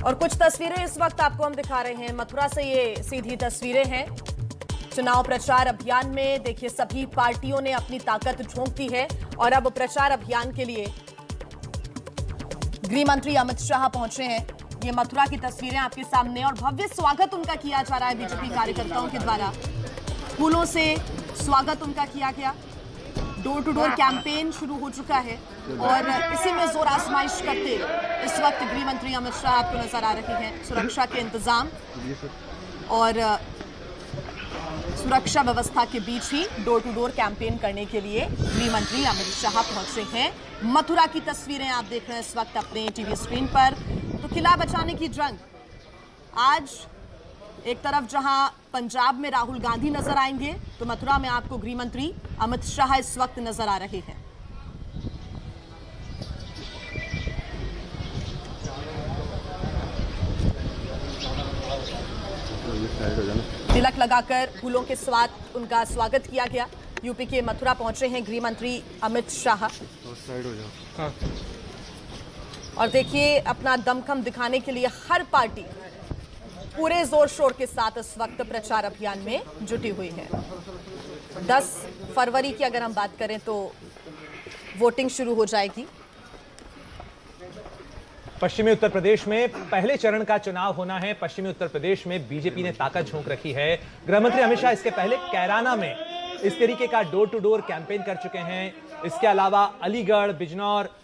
और कुछ तस्वीरें इस वक्त आपको हम दिखा रहे हैं मथुरा से। ये सीधी तस्वीरें हैं चुनाव प्रचार अभियान में। देखिए, सभी पार्टियों ने अपनी ताकत झोंक दी है और अब प्रचार अभियान के लिए गृह मंत्री अमित शाह पहुंचे हैं। ये मथुरा की तस्वीरें आपके सामने और भव्य स्वागत उनका किया जा रहा है बीजेपी कार्यकर्ताओं के द्वारा। फूलों से स्वागत उनका किया गया। डोर टू डोर कैंपेन शुरू हो चुका है और इसी में जोर आजमाइश करते इस वक्त गृह मंत्री अमित शाह आपको नजर आ रहे हैं। सुरक्षा के इंतजाम और सुरक्षा व्यवस्था के बीच ही डोर टू डोर कैंपेन करने के लिए गृह मंत्री अमित शाह पहुंचे हैं। मथुरा की तस्वीरें आप देख रहे हैं इस वक्त अपने टीवी स्क्रीन पर। तो किला बचाने की जंग आज एक तरफ जहां पंजाब में राहुल गांधी नजर आएंगे, तो मथुरा में आपको गृह मंत्री अमित शाह इस वक्त नजर आ रहे हैं। तिलक लगाकर फूलों के साथ उनका स्वागत किया गया। यूपी के मथुरा पहुंचे हैं गृह मंत्री अमित शाह। और देखिए, अपना दमखम दिखाने के लिए हर पार्टी पूरे जोर शोर के साथ इस वक्त प्रचार अभियान में जुटी हुई है। 10 फरवरी की अगर हम बात करें तो वोटिंग शुरू हो जाएगी। पश्चिमी उत्तर प्रदेश में पहले चरण का चुनाव होना है। पश्चिमी उत्तर प्रदेश में बीजेपी ने ताकत झोंक रखी है। गृहमंत्री अमित शाह इसके पहले कैराना में इस तरीके का डोर टू डोर कैंपेन कर चुके हैं। इसके अलावा अलीगढ़, बिजनौर,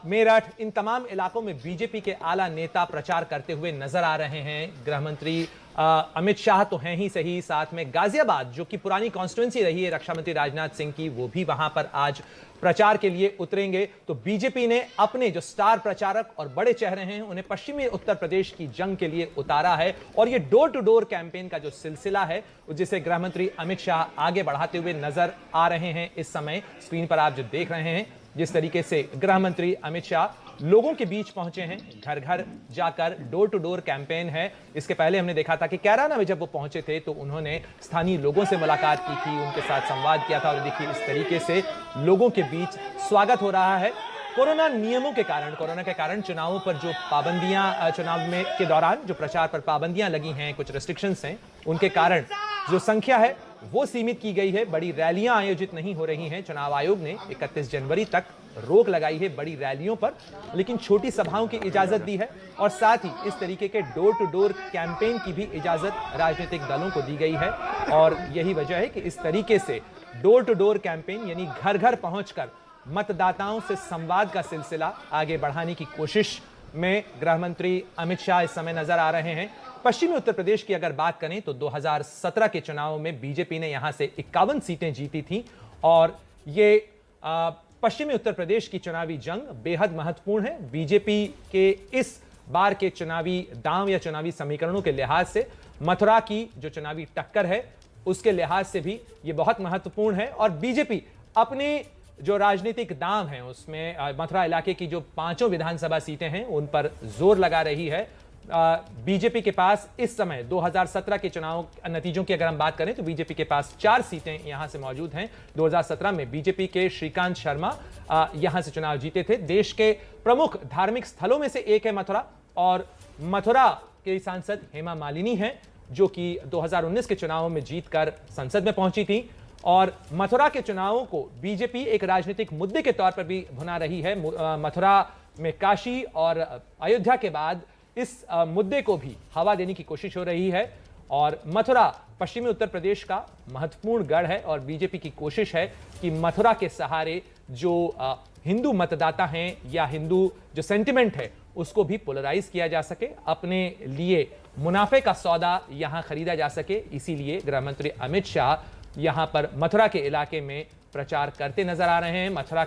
मेरठ, इन तमाम इलाकों में बीजेपी के आला नेता प्रचार करते हुए नजर आ रहे हैं। गृहमंत्री अमित शाह तो हैं ही सही, साथ में गाजियाबाद जो कि पुरानी कॉन्स्टिट्यूएंसी रही है रक्षा मंत्री राजनाथ सिंह की, वो भी वहां पर आज प्रचार के लिए उतरेंगे। तो बीजेपी ने अपने जो स्टार प्रचारक और बड़े चेहरे हैं उन्हें पश्चिमी उत्तर प्रदेश की जंग के लिए उतारा है। और ये डोर टू डोर कैंपेन का जो सिलसिला है जिसे गृहमंत्री अमित शाह आगे बढ़ाते हुए नजर आ रहे हैं। इस समय स्क्रीन पर आप जो देख रहे हैं, जिस तरीके से गृह मंत्री अमित शाह लोगों के बीच पहुंचे हैं, घर घर जाकर डोर टू डोर कैंपेन है। इसके पहले हमने देखा था कि कैराना में जब वो पहुंचे थे तो उन्होंने स्थानीय लोगों से मुलाकात की थी, उनके साथ संवाद किया था। और देखिए, इस तरीके से लोगों के बीच स्वागत हो रहा है। कोरोना नियमों के कारण, कोरोना के कारण चुनावों पर जो पाबंदियां, चुनाव में के दौरान जो प्रचार पर पाबंदियां लगी हैं, कुछ रेस्ट्रिक्शंस हैं, उनके कारण जो संख्या है वो सीमित की गई है। बड़ी रैलियां आयोजित नहीं हो रही हैं। चुनाव आयोग ने 31 जनवरी तक रोक लगाई है बड़ी रैलियों पर, लेकिन छोटी सभाओं की इजाजत दी है। और साथ ही इस तरीके के डोर टू डोर कैंपेन की भी इजाजत राजनीतिक दलों को दी गई है। और यही वजह है कि इस तरीके से डोर टू डोर कैंपेन यानी घर घर पहुंचकर मतदाताओं से संवाद का सिलसिला आगे बढ़ाने की कोशिश में गृह मंत्री अमित शाह इस समय नजर आ रहे हैं। पश्चिमी उत्तर प्रदेश की अगर बात करें तो 2017 के चुनाव में बीजेपी ने यहां से 51 सीटें जीती थी। और ये पश्चिमी उत्तर प्रदेश की चुनावी जंग बेहद महत्वपूर्ण है। बीजेपी के इस बार के चुनावी दांव या चुनावी समीकरणों के लिहाज से मथुरा की जो चुनावी टक्कर है उसके लिहाज से भी ये बहुत महत्वपूर्ण है। और बीजेपी अपने जो राजनीतिक दांव हैं उसमें मथुरा इलाके की जो 5 विधानसभा सीटें हैं उन पर जोर लगा रही है। बीजेपी के पास इस समय 2017 के चुनाव नतीजों की अगर हम बात करें तो बीजेपी के पास 4 सीटें यहां से मौजूद हैं। 2017 में बीजेपी के श्रीकांत शर्मा यहां से चुनाव जीते थे। देश के प्रमुख धार्मिक स्थलों में से एक है मथुरा, और मथुरा के सांसद हेमा मालिनी हैं जो कि 2019 के चुनावों में जीतकर संसद में पहुंची थी। और मथुरा के चुनावों को बीजेपी एक राजनीतिक मुद्दे के तौर पर भी भुना रही है। मथुरा में काशी और अयोध्या के बाद इस मुद्दे को भी हवा देने की कोशिश हो रही है। और मथुरा पश्चिमी उत्तर प्रदेश का महत्वपूर्ण गढ़ है और बीजेपी की कोशिश है कि मथुरा के सहारे जो हिंदू मतदाता हैं या हिंदू जो सेंटिमेंट है उसको भी पोलराइज किया जा सके, अपने लिए मुनाफे का सौदा यहां खरीदा जा सके। इसीलिए गृह मंत्री अमित शाह यहां पर मथुरा के इलाके में प्रचार करते नजर आ रहे हैं। मथुरा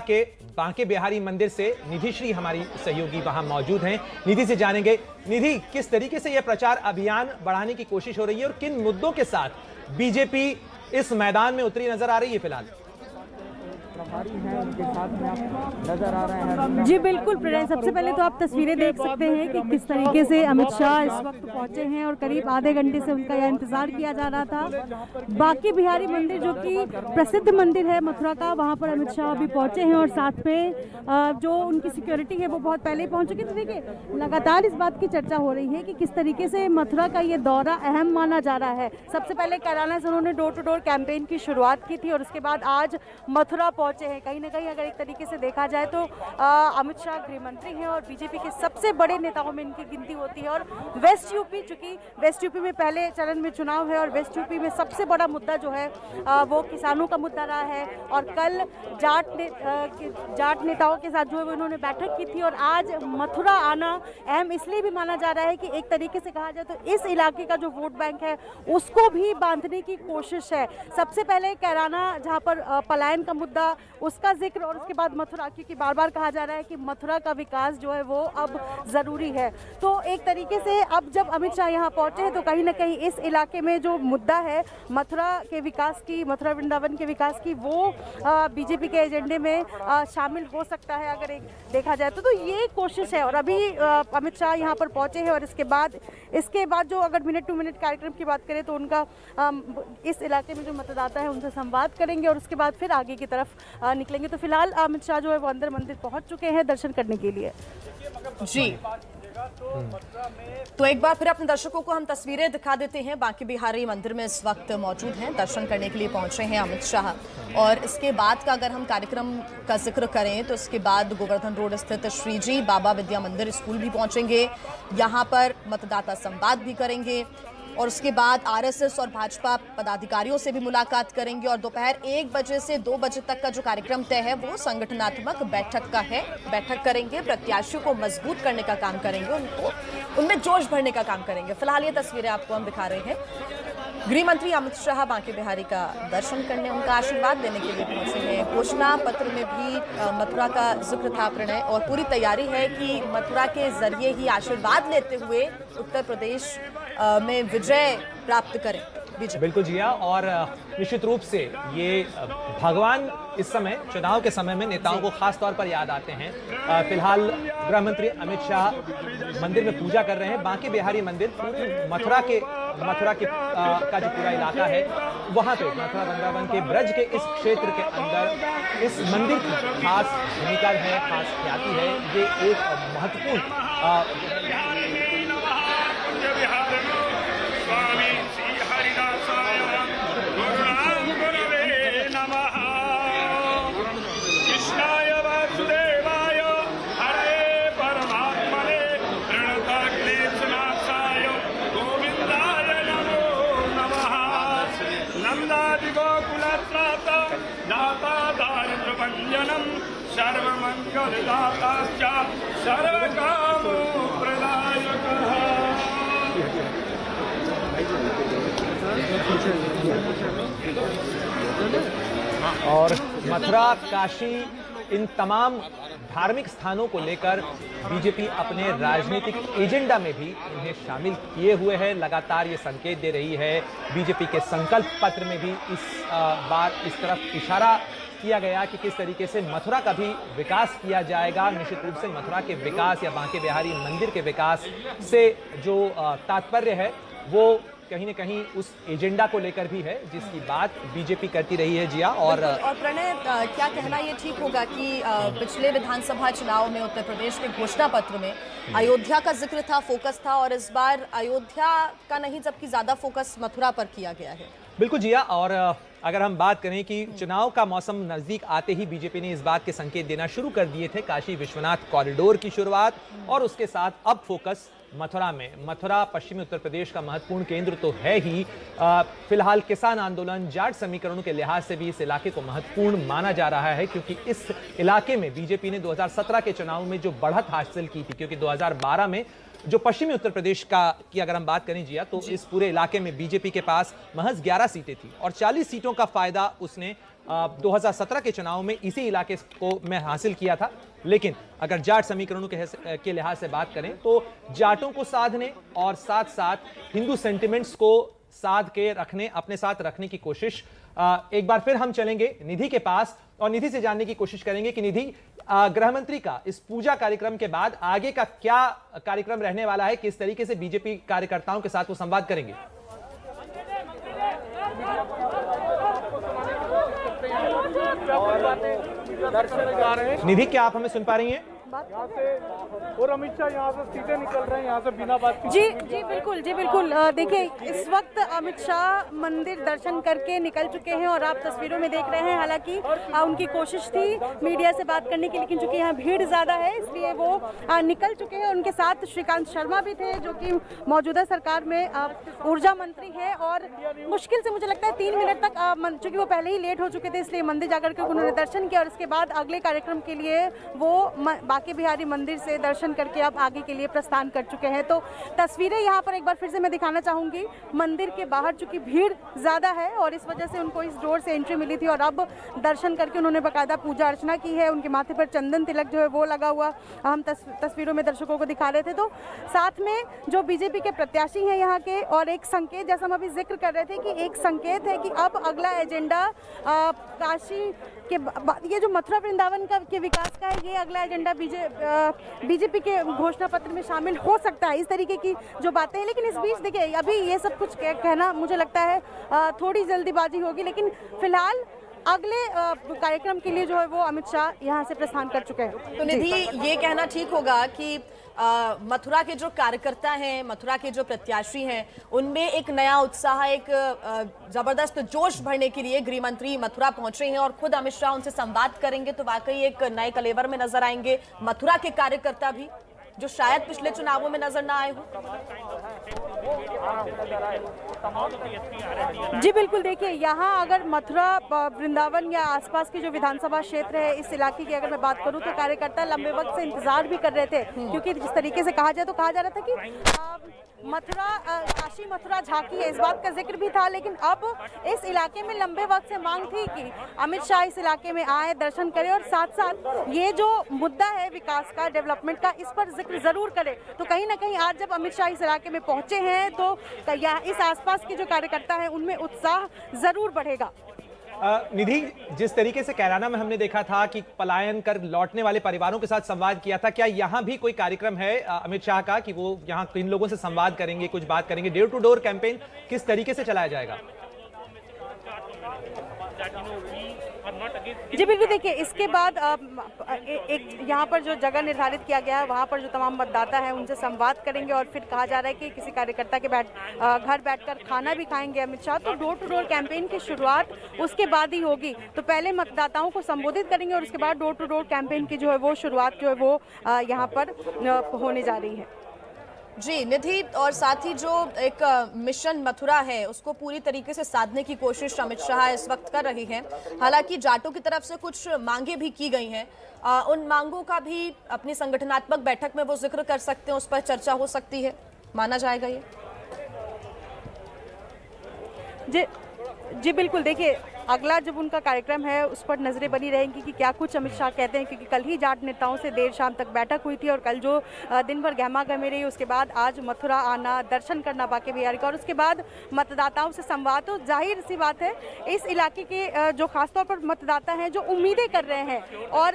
के बांके बिहारी मंदिर से निधि श्री हमारी सहयोगी वहां मौजूद हैं। निधि से जानेंगे, निधि, किस तरीके से यह प्रचार अभियान बढ़ाने की कोशिश हो रही है और किन मुद्दों के साथ बीजेपी इस मैदान में उतरी नजर आ रही है फिलहाल? जी बिल्कुल प्रणय, सबसे पहले तो आप तस्वीरें देख सकते हैं कि किस तरीके से अमित शाह इस वक्त पहुंचे हैं और करीब आधे घंटे से उनका यह इंतजार किया जा रहा था। बांके बिहारी मंदिर जो कि प्रसिद्ध मंदिर है मथुरा का, वहां पर अमित शाह अभी पहुंचे हैं और साथ में जो उनकी सिक्योरिटी है वो बहुत पहले ही पहुंच चुकी। तो देखिए लगातार इस बात की चर्चा हो रही है कि किस तरीके से मथुरा का ये दौरा अहम माना जा रहा है। सबसे पहले कैराना से उन्होंने डोर टू डोर कैंपेन की शुरुआत की थी और उसके बाद आज मथुरा पहुंचे हैं। कहीं ना कहीं अगर एक तरीके से देखा जाए तो अमित शाह गृह मंत्री हैं और बीजेपी के सबसे बड़े नेताओं में इनकी गिनती होती है। और वेस्ट यूपी, चूंकि वेस्ट यूपी में पहले चरण में चुनाव है और वेस्ट यूपी में सबसे बड़ा मुद्दा जो है वो किसानों का मुद्दा रहा है। और कल जाट नेताओं के साथ जो है वो इन्होंने बैठक की थी और आज मथुरा आना अहम इसलिए भी माना जा रहा है कि एक तरीके से कहा जाए तो इस इलाके का जो वोट बैंक है उसको भी बांधने की कोशिश है। सबसे पहले कैराना जहाँ पर पलायन का मुद्दा, उसका जिक्र, और उसके बाद मथुरा, क्योंकि बार बार कहा जा रहा है कि मथुरा का विकास जो है वो अब ज़रूरी है। तो एक तरीके से अब जब अमित शाह यहाँ पहुँचे हैं तो कहीं ना कहीं इस इलाके में जो मुद्दा है मथुरा के विकास की, मथुरा वृंदावन के विकास की, वो बीजेपी के एजेंडे में शामिल हो सकता है अगर एक देखा जाए तो ये कोशिश है। और अभी अमित शाह यहाँ पर पहुँचे हैं और इसके बाद जो अगर मिनट टू मिनट कार्यक्रम की बात करें तो उनका इस इलाके में जो मतदाता है उनसे संवाद करेंगे और उसके बाद फिर आगे की तरफ निकलेंगे। तो फिलहाल अमित शाह जो है वो अंदर मंदिर पहुंच चुके हैं दर्शन करने के लिए। जी, तो एक बार फिर अपने दर्शकों को हम तस्वीरें दिखा देते हैं। बांके बिहारी मंदिर में इस वक्त मौजूद हैं, दर्शन करने के लिए पहुंचे हैं अमित शाह। और इसके बाद का अगर हम कार्यक्रम का जिक्र करें तो इसके बाद गोवर्धन रोड स्थित श्रीजी बाबा विद्या मंदिर स्कूल भी पहुंचेंगे, यहाँ पर मतदाता संवाद भी करेंगे और उसके बाद आरएसएस और भाजपा पदाधिकारियों से भी मुलाकात करेंगे। और दोपहर 1 बजे से 2 बजे तक का जो कार्यक्रम तय है वो संगठनात्मक बैठक का है। बैठक करेंगे, प्रत्याशियों को मजबूत करने का काम करेंगे, उनमें जोश भरने का काम करेंगे। फिलहाल ये तस्वीरें आपको हम दिखा रहे हैं। गृह मंत्री अमित शाह बांके बिहारी का दर्शन करने, उनका आशीर्वाद देने के लिए पहुंचे हैं। घोषणा पत्र में भी मथुरा का जिक्र था प्रणय, और पूरी तैयारी है कि मथुरा के जरिए ही आशीर्वाद लेते हुए उत्तर प्रदेश में विजय प्राप्त करें। बिल्कुल जिया, और निश्चित रूप से ये भगवान इस समय चुनाव के समय में नेताओं को खास तौर पर याद आते हैं। फिलहाल गृह मंत्री अमित शाह मंदिर में पूजा कर रहे हैं। बांके बिहारी मंदिर पूरी मथुरा के का जो पूरा इलाका है वहां पे मथुरा वृंदावन के ब्रज के इस क्षेत्र के अंदर इस मंदिर की खास भूमिका है, खास ख्याति है। ये एक महत्वपूर्ण सर्वमंगलदाताश्च सर्वकामप्रदायकः। और मथुरा, काशी, इन तमाम धार्मिक स्थानों को लेकर बीजेपी अपने राजनीतिक एजेंडा में भी इन्हें शामिल किए हुए है। लगातार ये संकेत दे रही है। बीजेपी के संकल्प पत्र में भी इस बार इस तरफ इशारा किया गया कि किस तरीके से मथुरा का भी विकास किया जाएगा। निश्चित रूप से मथुरा के विकास या बांके बिहारी मंदिर के विकास से जो तात्पर्य है वो कहीं न कहीं उस एजेंडा को लेकर भी है जिसकी बात बीजेपी करती रही है। जिया, और प्रणय, क्या कहना ये ठीक होगा कि पिछले विधानसभा चुनाव में उत्तर प्रदेश के घोषणा पत्र में अयोध्या का जिक्र था, फोकस था, और इस बार अयोध्या का नहीं जबकि ज्यादा फोकस मथुरा पर किया गया है। बिल्कुल जिया, और अगर हम बात करें कि चुनाव का मौसम नजदीक आते ही बीजेपी ने इस बात के संकेत देना शुरू कर दिए थे, काशी विश्वनाथ कॉरिडोर की शुरुआत, और उसके साथ अब फोकस मथुरा में। मथुरा पश्चिमी उत्तर प्रदेश का महत्वपूर्ण केंद्र तो है ही, फिलहाल किसान आंदोलन, जाट समीकरणों के लिहाज से भी इस इलाके को महत्वपूर्ण माना जा रहा है, क्योंकि इस इलाके में बीजेपी ने 2017 के चुनाव में जो बढ़त हासिल की थी, क्योंकि 2012 में जो पश्चिमी उत्तर प्रदेश की अगर हम बात करें जिया, तो इस पूरे इलाके में बीजेपी के पास महज 11 सीटें थी और 40 सीटों का फायदा उसने 2017 के चुनाव में इसी इलाके को में हासिल किया था। लेकिन अगर जाट समीकरणों के लिहाज से बात करें तो जाटों को साधने और साथ साथ हिंदू सेंटिमेंट्स को साध के रखने, अपने साथ रखने की कोशिश एक बार फिर हम चलेंगे निधि के पास और निधि से जानने की कोशिश करेंगे कि निधि, गृह मंत्री का इस पूजा कार्यक्रम के बाद आगे का क्या कार्यक्रम रहने वाला है, किस तरीके से बीजेपी कार्यकर्ताओं के साथ वो संवाद करेंगे? निधि, क्या आप हमें सुन पा रही हैं? और अमित शाह यहाँ से सीधे निकल रहे हैं, यहाँ से बिना बात की। जी बिल्कुल। देखिए, इस वक्त अमित शाह मंदिर दर्शन करके निकल चुके हैं और आप तस्वीरों में देख रहे हैं। हालांकि उनकी कोशिश थी मीडिया से बात करने की, लेकिन चूंकि यहाँ भीड़ ज़्यादा है इसलिए वो निकल चुके हैं। उनके साथ श्रीकांत शर्मा भी थे, जो कि मौजूदा सरकार में ऊर्जा मंत्री हैं, और मुश्किल से मुझे लगता है 3 मिनट तक, चूँकि वो पहले ही लेट हो चुके थे, इसलिए मंदिर जाकर के उन्होंने दर्शन किया और इसके बाद अगले कार्यक्रम के लिए वो बांके बिहारी मंदिर से दर्शन करके अब आगे के लिए प्रस्थान कर चुके हैं। तो तस्वीरें यहाँ पर एक बार फिर से मैं दिखाना चाहूँगी। मंदिर के बाहर चूंकि भीड़ ज़्यादा है और इस वजह से उनको इस डोर से एंट्री मिली थी और अब दर्शन करके उन्होंने बाकायदा पूजा अर्चना की है। उनके माथे पर चंदन तिलक जो है वो लगा हुआ हम तस्वीरों में दर्शकों को दिखा रहे थे। तो साथ में जो बीजेपी के प्रत्याशी हैं यहाँ के, और एक संकेत, जैसा हम अभी जिक्र कर रहे थे कि एक संकेत है कि अब अगला एजेंडा काशी के ये जो मथुरा वृंदावन का के विकास का है, ये अगला एजेंडा बीजेपी के घोषणा पत्र में शामिल हो सकता है, इस तरीके की जो बातें हैं। लेकिन इस बीच देखिए, अभी ये सब कुछ कहना मुझे लगता है थोड़ी जल्दीबाजी होगी, लेकिन फिलहाल अगले कार्यक्रम के लिए जो है वो अमित शाह यहाँ से प्रस्थान कर चुके हैं। तो निधि, ये कहना ठीक होगा कि मथुरा के जो कार्यकर्ता हैं, मथुरा के जो प्रत्याशी हैं, उनमें एक नया उत्साह, एक जबरदस्त जोश भरने के लिए गृह मंत्री मथुरा पहुंचे हैं और खुद अमित शाह उनसे संवाद करेंगे, तो वाकई एक नए कलेवर में नजर आएंगे मथुरा के कार्यकर्ता भी, जो शायद पिछले चुनावों में नजर ना आए हो। जी बिल्कुल, देखिए, यहाँ अगर मथुरा वृंदावन या आसपास के जो विधानसभा क्षेत्र है, इस इलाके की अगर मैं बात करूँ, तो कार्यकर्ता लंबे वक्त से इंतजार भी कर रहे थे, क्योंकि जिस तरीके से कहा जाए तो कहा जा रहा था कि मथुरा काशी मथुरा झांकी है, इस बात का जिक्र भी था। लेकिन अब इस इलाके में लंबे वक्त से मांग थी कि अमित शाह इस इलाके में आए, दर्शन करें और साथ साथ ये जो मुद्दा है विकास का, डेवलपमेंट का, इस पर जिक्र जरूर करें। तो कहीं ना कहीं आज जब अमित शाह इस इलाके में पहुंचे हैं, तो इस आसपास के जो कार्यकर्ता हैं उनमें उत्साह जरूर बढ़ेगा। निधि, जिस तरीके से कैराना में हमने देखा था कि पलायन कर लौटने वाले परिवारों के साथ संवाद किया था, क्या यहाँ भी कोई कार्यक्रम है अमित शाह का कि वो यहाँ किन लोगों से संवाद करेंगे, कुछ बात करेंगे? डोर टू डोर कैंपेन किस तरीके से चलाया जाएगा? जी बिल्कुल, देखिए, इसके बाद एक यहाँ पर जो जगह निर्धारित किया गया है, वहाँ पर जो तमाम मतदाता हैं उनसे संवाद करेंगे और फिर कहा जा रहा है कि किसी कार्यकर्ता के घर बैठकर खाना भी खाएंगे अमित शाह। तो डोर टू डोर कैंपेन की शुरुआत उसके बाद ही होगी। तो पहले मतदाताओं को संबोधित करेंगे और उसके बाद डोर टू डोर कैंपेन की जो है वो शुरुआत जो है वो यहाँ पर होने जा रही है। जी निधि, और साथ ही जो एक मिशन मथुरा है उसको पूरी तरीके से साधने की कोशिश अमित शाह इस वक्त कर रही हैं। हालांकि जाटों की तरफ से कुछ मांगे भी की गई हैं, उन मांगों का भी अपनी संगठनात्मक बैठक में वो जिक्र कर सकते हैं, उस पर चर्चा हो सकती है, माना जाएगा ये? जी बिल्कुल, देखिए, अगला जब उनका कार्यक्रम है उस पर नजरें बनी रहेंगी कि क्या कुछ अमित शाह कहते हैं, क्योंकि कल ही जाट नेताओं से देर शाम तक बैठक हुई थी और कल जो दिन भर गहमा गहमी रही, उसके बाद आज मथुरा आना, दर्शन करना बांके बिहारी का और उसके बाद मतदाताओं से संवाद। तो जाहिर सी बात है, इस इलाके के जो खासतौर पर मतदाता हैं जो उम्मीदें कर रहे हैं और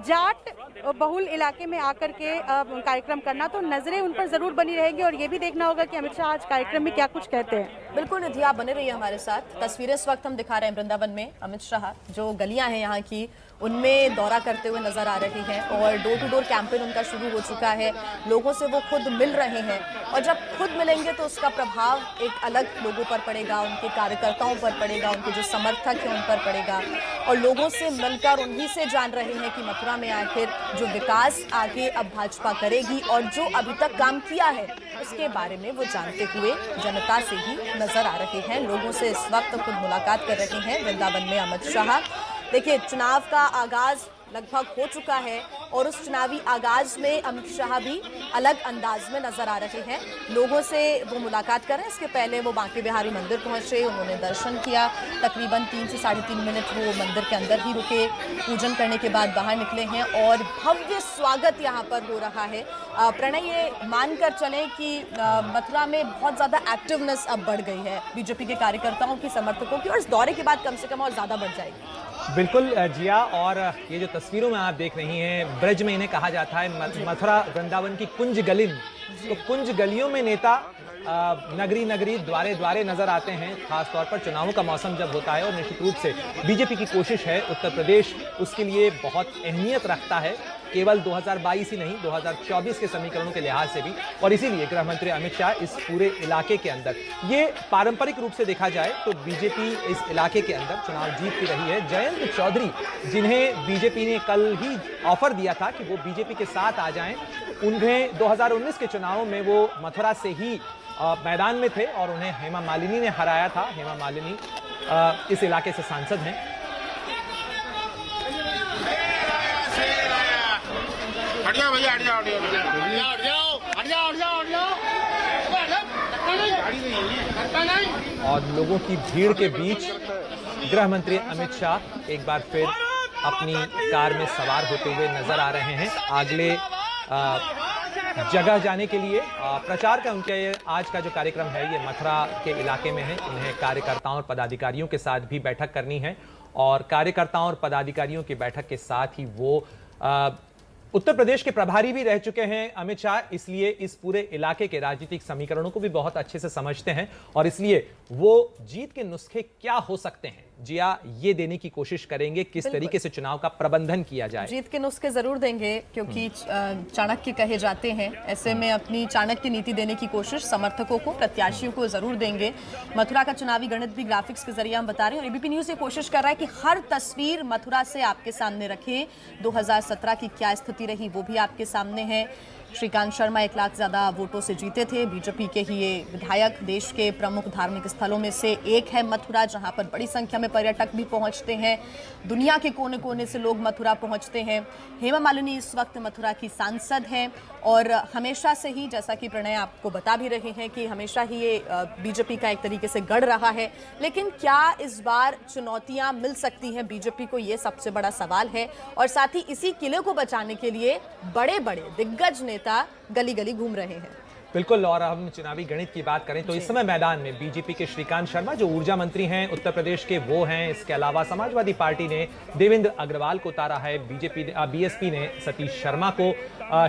जाट बहुल इलाके में आकर के कार्यक्रम करना, तो नजरें उन पर जरूर बनी रहेंगी और ये भी देखना होगा कि अमित शाह आज कार्यक्रम में क्या कुछ कहते हैं। बिल्कुल निधि, आप बने रहिए हमारे साथ। तस्वीरें इस वक्त हम दिखा रहे हैं वृंदावन में, अमित शाह जो गलियां हैं यहाँ की उनमें दौरा करते हुए नजर आ रही हैं और डोर टू डोर कैंपेन उनका शुरू हो चुका है। लोगों से वो खुद मिल रहे हैं और जब खुद मिलेंगे तो उसका प्रभाव एक अलग लोगों पर पड़ेगा, उनके कार्यकर्ताओं पर पड़ेगा, उनके जो समर्थक हैं उन पर पड़ेगा और लोगों से मिलकर उन्हीं से जान रहे हैं कि मथुरा में आखिर जो विकास आगे अब भाजपा करेगी और जो अभी तक काम किया है उसके बारे में वो जानते हुए जनता से ही नजर आ रहे हैं। लोगों से इस वक्त खुद मुलाकात कर रहे हैं वृंदावन में अमित शाह। देखिए, चुनाव का आगाज लगभग हो चुका है, और उस चुनावी आगाज में अमित शाह भी अलग अंदाज में नजर आ रहे हैं। लोगों से वो मुलाकात कर रहे हैं। इसके पहले वो बांके बिहारी मंदिर पहुंचे, उन्होंने दर्शन किया। तकरीबन 3 से 3.5 मिनट वो मंदिर के अंदर ही रुके, पूजन करने के बाद बाहर निकले हैं और भव्य स्वागत यहाँ पर हो रहा है। प्रणय, ये मानकर चलें कि मथुरा में बहुत ज़्यादा एक्टिवनेस अब बढ़ गई है बीजेपी के कार्यकर्ताओं की, समर्थकों की, और इस दौरे के बाद कम से कम और ज़्यादा बढ़ जाएगी। बिल्कुल जिया, और ये जो तस्वीरों में आप देख रही हैं, ब्रज में इन्हें कहा जाता है मथुरा वृंदावन की कुंज गलिन। तो कुंज गलियों में नेता नगरी नगरी द्वारे द्वारे नजर आते हैं, खासतौर पर चुनावों का मौसम जब होता है। और निश्चित रूप से बीजेपी की कोशिश है, उत्तर प्रदेश उसके लिए बहुत अहमियत रखता है, केवल 2022 ही नहीं 2024 के समीकरणों के लिहाज से भी। और इसीलिए गृह मंत्री अमित शाह इस पूरे इलाके के अंदर, ये पारंपरिक रूप से देखा जाए तो बीजेपी इस इलाके के अंदर चुनाव जीत भी रही है। जयंत चौधरी, जिन्हें बीजेपी ने कल ही ऑफर दिया था कि वो बीजेपी के साथ आ जाएं, उन्हें 2019 के चुनाव में वो मथुरा से ही मैदान में थे और उन्हें हेमा मालिनी ने हराया था। हेमा मालिनी इस इलाके से सांसद हैं। और लोगों की भीड़ के बीच गृह मंत्री अमित शाह एक बार फिर अपनी कार में सवार होते हुए नजर आ रहे हैं, अगले जगह जाने के लिए। प्रचार का उनके आज का जो कार्यक्रम है ये मथुरा के इलाके में है। उन्हें कार्यकर्ताओं और पदाधिकारियों के साथ भी बैठक करनी है और कार्यकर्ताओं और पदाधिकारियों की बैठक के साथ ही वो उत्तर प्रदेश के प्रभारी भी रह चुके हैं अमित शाह, इसलिए इस पूरे इलाके के राजनीतिक समीकरणों को भी बहुत अच्छे से समझते हैं और इसलिए वो जीत के नुस्खे क्या हो सकते हैं जिया, ये देने की कोशिश करेंगे किस तरीके से चुनाव का प्रबंधन किया जाए। जीत के नुस्खे जरूर देंगे क्योंकि चाणक्य कहे जाते हैं, ऐसे में अपनी चाणक्य नीति देने की कोशिश समर्थकों को, प्रत्याशियों को जरूर देंगे। मथुरा का चुनावी गणित भी ग्राफिक्स के जरिए हम बता रहे हैं और एबीपी न्यूज ये कोशिश कर रहा है कि हर तस्वीर मथुरा से आपके सामने रखें। 2017 की क्या स्थिति रही वो भी आपके सामने है। श्रीकांत शर्मा 1 लाख ज्यादा वोटों से जीते थे, बीजेपी के ही ये विधायक। देश के प्रमुख धार्मिक स्थलों में से एक है मथुरा, जहां पर बड़ी संख्या में पर्यटक भी पहुंचते हैं, दुनिया के कोने कोने से लोग मथुरा पहुंचते हैं। हेमा मालिनी इस वक्त मथुरा की सांसद हैं और हमेशा से ही, जैसा कि प्रणय आपको बता भी रहे हैं, कि हमेशा ही ये बीजेपी का एक तरीके से गढ़ रहा है। लेकिन क्या इस बार चुनौतियां मिल सकती हैं बीजेपी को, ये सबसे बड़ा सवाल है। और साथ ही इसी किले को बचाने के लिए बड़े बड़े दिग्गज नेता गली गली घूम रहे हैं। बिल्कुल, और हम चुनावी गणित की बात करें तो इस समय मैदान में बीजेपी के श्रीकांत शर्मा जो ऊर्जा मंत्री हैं उत्तर प्रदेश के, वो हैं। इसके अलावा समाजवादी पार्टी ने देवेंद्र अग्रवाल को उतारा है, बीएसपी ने सतीश शर्मा को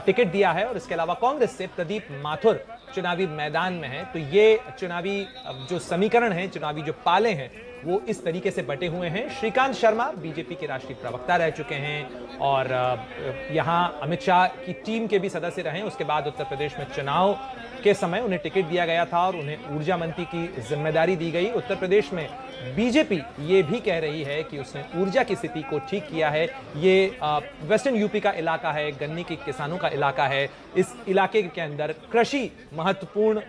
टिकट दिया है और इसके अलावा कांग्रेस से प्रदीप माथुर चुनावी मैदान में है। तो ये चुनावी जो समीकरण है, चुनावी जो पाले हैं, वो इस तरीके से बटे हुए हैं। श्रीकांत शर्मा बीजेपी के राष्ट्रीय प्रवक्ता रह चुके हैं और यहां अमित शाह की टीम के भी सदस्य रहे। उसके बाद उत्तर प्रदेश में चुनाव के समय उन्हें टिकट दिया गया था और उन्हें ऊर्जा मंत्री की जिम्मेदारी दी गई। उत्तर प्रदेश में बीजेपी ये भी कह रही है कि उसने ऊर्जा की स्थिति को ठीक किया है। ये वेस्टर्न यूपी का इलाका है, गन्ने के किसानों का इलाका है। इस इलाके के अंदर कृषि महत्वपूर्ण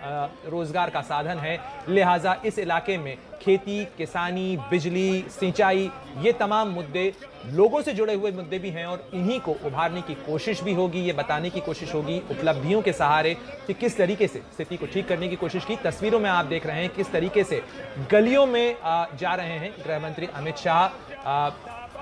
रोजगार का साधन है, लिहाजा इस इलाके में खेती, किसानी, बिजली, सिंचाई, ये तमाम मुद्दे लोगों से जुड़े हुए मुद्दे भी हैं और इन्हीं को उभारने की कोशिश भी होगी। ये बताने की कोशिश होगी उपलब्धियों के सहारे कि किस तरीके से स्थिति को ठीक करने की कोशिश की। तस्वीरों में आप देख रहे हैं किस तरीके से गलियों में जा रहे हैं गृह मंत्री अमित शाह।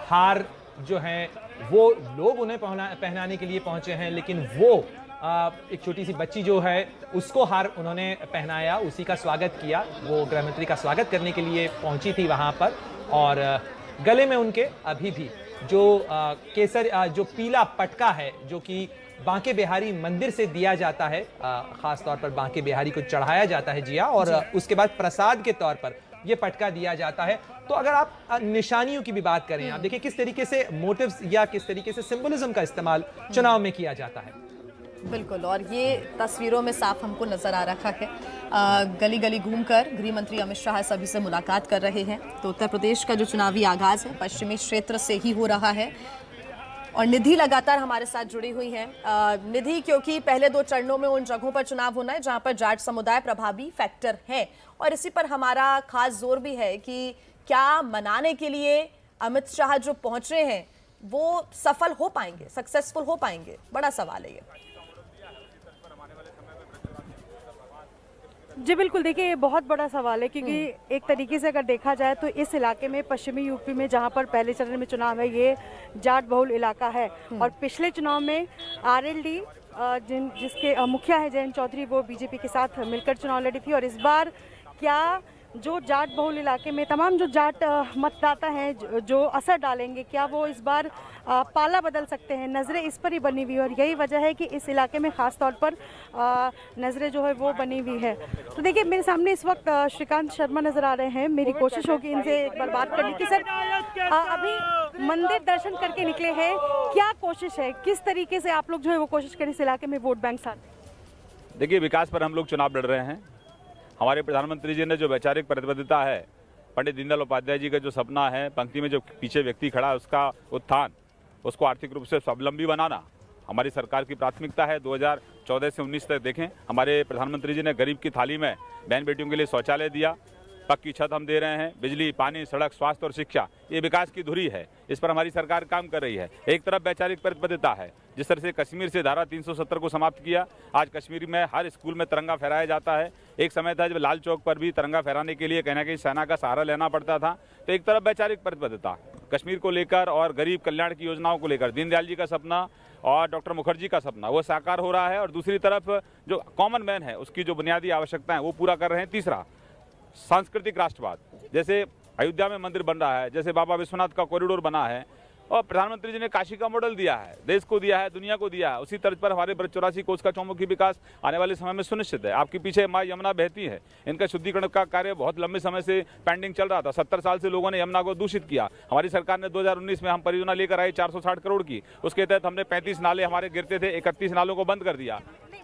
हार जो है वो लोग उन्हें पहनाने के लिए पहुंचे हैं, लेकिन वो एक छोटी सी बच्ची जो है उसको हार उन्होंने पहनाया, उसी का स्वागत किया। वो गृह मंत्री का स्वागत करने के लिए पहुंची थी वहां पर और गले में उनके अभी भी जो केसर जो पीला पटका है जो कि बांके बिहारी मंदिर से दिया जाता है, खास तौर पर बांके बिहारी को चढ़ाया जाता है जिया, और उसके बाद प्रसाद के तौर पर ये पटका दिया जाता है। तो अगर आप निशानियों की भी बात करें, आप देखिए किस तरीके से मोटिव्स या किस तरीके से सिंबलिज्म का इस्तेमाल चुनाव में किया जाता है। बिल्कुल, और ये तस्वीरों में साफ हमको नजर आ रहा है। गली गली घूमकर गृह मंत्री अमित शाह सभी से मुलाकात कर रहे हैं। तो उत्तर प्रदेश का जो चुनावी आगाज है पश्चिमी क्षेत्र से ही हो रहा है और निधि लगातार हमारे साथ जुड़ी हुई है। निधि, क्योंकि पहले 2 चरणों में उन जगहों पर चुनाव होना है जहां पर जाट समुदाय प्रभावी फैक्टर है और इसी पर हमारा खास जोर भी है कि क्या मनाने के लिए अमित शाह जो पहुंच रहे हैं वो सफल हो पाएंगे, सक्सेसफुल हो पाएंगे? बड़ा सवाल है ये। जी बिल्कुल, देखिए ये बहुत बड़ा सवाल है, क्योंकि एक तरीके से अगर देखा जाए तो इस इलाके में, पश्चिमी यूपी में जहां पर पहले चरण में चुनाव है, ये जाट बहुल इलाका है। और पिछले चुनाव में आरएलडी जिसके मुखिया है जयंत चौधरी, वो बीजेपी के साथ मिलकर चुनाव लड़ी थी। और इस बार क्या जो जाट बहुल इलाके में तमाम जो जाट मतदाता हैं जो असर डालेंगे, क्या वो इस बार पाला बदल सकते हैं? नज़रें इस पर ही बनी हुई है, और यही वजह है कि इस इलाके में ख़ास तौर पर नज़रें जो है वो बनी हुई है। तो देखिए मेरे सामने इस वक्त श्रीकांत शर्मा नज़र आ रहे हैं। मेरी कोशिश होगी इनसे एक बार बात करने की। सर, अभी मंदिर दर्शन करके निकले हैं, क्या कोशिश है, किस तरीके से आप लोग जो है वो कोशिश करें इस इलाके में वोट बैंक साथ? देखिए, विकास पर हम लोग चुनाव लड़ रहे हैं। हमारे प्रधानमंत्री जी ने जो वैचारिक प्रतिबद्धता है, पंडित दीनदयाल उपाध्याय जी का जो सपना है, पंक्ति में जो पीछे व्यक्ति खड़ा है उसका उत्थान, उसको आर्थिक रूप से स्वावलंबी बनाना हमारी सरकार की प्राथमिकता है। 2014 से 19 तक देखें, हमारे प्रधानमंत्री जी ने गरीब की थाली में बहन बेटियों के लिए शौचालय दिया, पक्की छत हम दे रहे हैं, बिजली, पानी, सड़क, स्वास्थ्य और शिक्षा, ये विकास की धुरी है। इस पर हमारी सरकार काम कर रही है। एक तरफ वैचारिक प्रतिबद्धता है, जिस तरह से कश्मीर से धारा 370 को समाप्त किया, आज कश्मीर में हर स्कूल में तिरंगा फहराया जाता है। एक समय था जब लाल चौक पर भी तिरंगा फहराने के लिए कहीं ना कहीं सेना का सहारा लेना पड़ता था। तो एक तरफ वैचारिक प्रतिबद्धता कश्मीर को लेकर और गरीब कल्याण की योजनाओं को लेकर, दीनदयाल जी का सपना और डॉक्टर मुखर्जी का सपना वो साकार हो रहा है। और दूसरी तरफ जो कॉमन मैन है उसकी जो बुनियादी आवश्यकताएं वो पूरा कर रहे हैं। तीसरा, सांस्कृतिक राष्ट्रवाद, जैसे अयोध्या में मंदिर बन रहा है, जैसे बाबा विश्वनाथ का कॉरिडोर बना है, और प्रधानमंत्री जी ने काशी का मॉडल दिया है, देश को दिया है, दुनिया को दिया है। उसी तर्ज पर हमारे 84 कोस का चौमुखी विकास आने वाले समय में सुनिश्चित है। आपके पीछे माँ यमुना बहती है, इनका शुद्धिकरण का कार्य बहुत लंबे समय से पेंडिंग चल रहा था। 70 साल से लोगों ने यमुना को दूषित किया। हमारी सरकार ने 2019 में हम परियोजना लेकर आए 460 करोड़ की, उसके तहत हमने 35 नाले हमारे गिरते थे, 31 नालों को बंद कर दिया।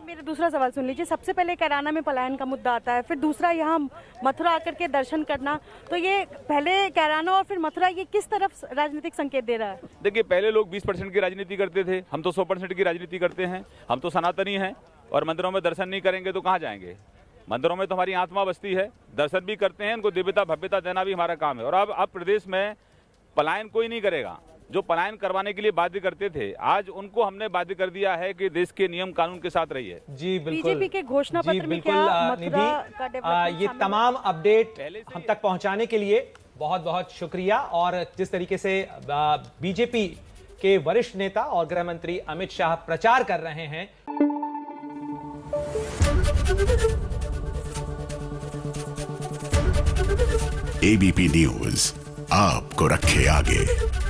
मेरा दूसरा सवाल सुन लीजिए। सबसे पहले कैराना में पलायन का मुद्दा आता है, फिर दूसरा यहाँ मथुरा आकर के दर्शन करना। तो ये पहले कैराना और फिर मथुरा, ये किस तरफ राजनीतिक संकेत दे रहा है? देखिए, पहले लोग 20% की राजनीति करते थे, हम तो 100% की राजनीति करते हैं। हम तो सनातनी हैं, और मंदिरों में दर्शन नहीं करेंगे तो कहाँ जाएंगे? मंदिरों में तो हमारी आत्मा बसती है, दर्शन भी करते हैं, उनको दिव्यता भव्यता देना भी हमारा काम है। और अब प्रदेश में पलायन कोई नहीं करेगा। जो पलायन करवाने के लिए बाध्य करते थे, आज उनको हमने बाध्य कर दिया है कि देश के नियम कानून के साथ रहिए। जी बिल्कुल, बीजेपी के घोषणा पत्र में क्या मथुरा का डेवलपमेंट ये तमाम अपडेट हम तक पहुंचाने के लिए बहुत बहुत शुक्रिया। और जिस तरीके से बीजेपी के वरिष्ठ नेता और गृह मंत्री अमित शाह प्रचार कर रहे हैं, एबीपी न्यूज आपको रखे आगे।